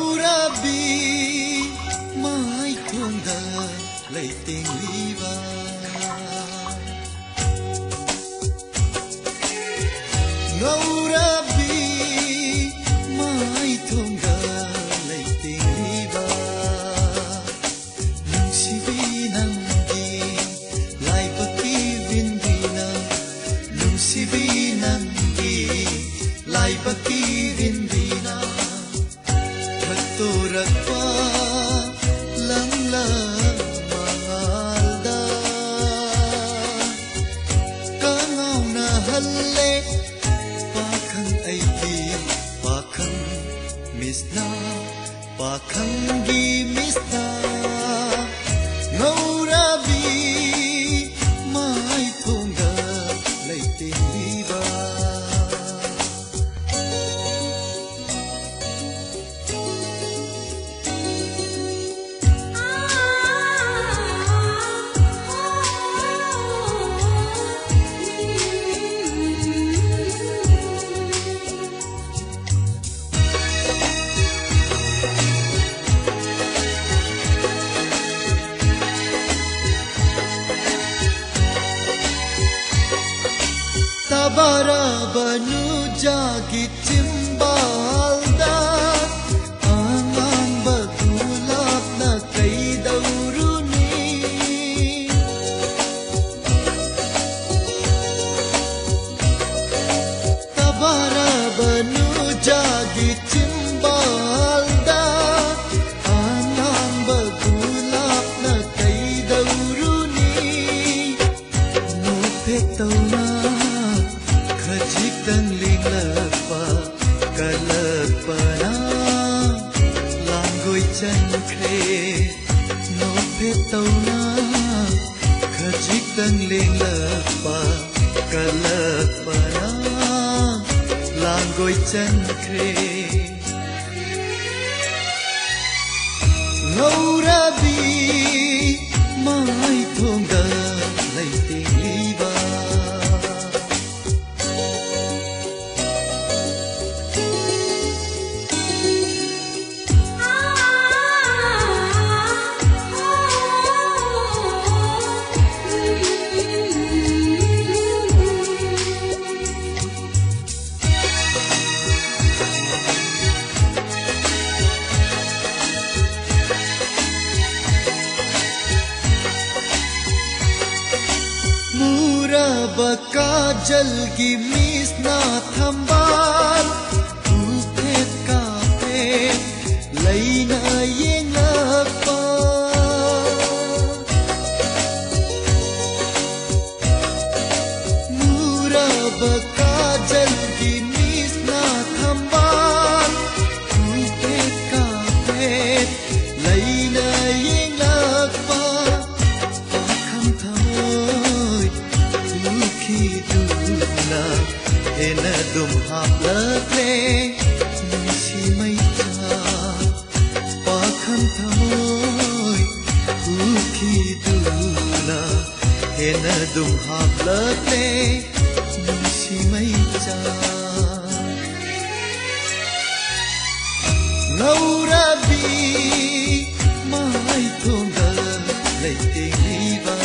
ngꯧrabi mai thongda leiting liwa ngꯧrabi mai thongda leiting liwa nungsibi nanggi laibaki vindina nungsibi nanggi laibaki vindina Turakpa langlang mahalda Kangau na halle Pakang aiki Pakang misna Pakang gi misna Ngaurabi Mai thongda Leiting liba Tabara banu jagi cimbalda Angang bagulap na kay dauruni Tabara banu jagi cimbalda Angang bagulap na kay dauruni Nupek tau na Khajikang linglakpa kalakpana Langoy chan kre no petauna Khajikang linglakpa kalakpana Langoy chan kre Ngaurabi mai thongda leiting liba Baka jalgi misna thambal Upet kape laina yengapa Mura baka jalgi misna thambal Upet kape laina yengapa Pakham thamoy Duna ena dum haplakle nisi maita pakham thamoy kuki duna ena dum haplakle nisi maita Ngaurabi mai thongda leiting liba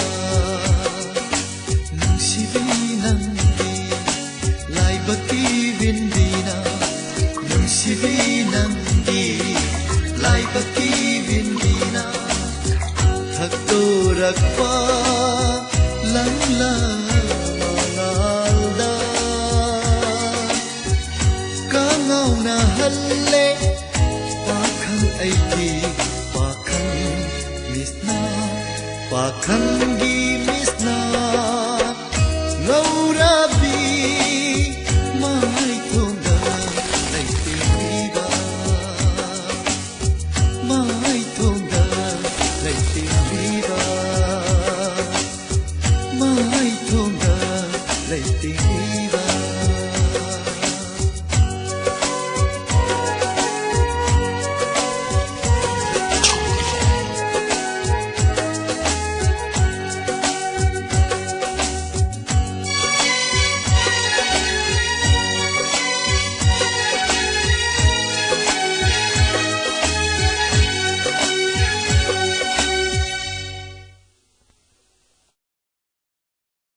Baki vindina nungsibi nanggi lai baki vindina thaktorakpa langla mangalda kangau na halle pakhang aiki pakhang misna pakhang gi misna Ngaurabi mai thongda leiting liba mai thongda leiting liba mai thongda leiting liba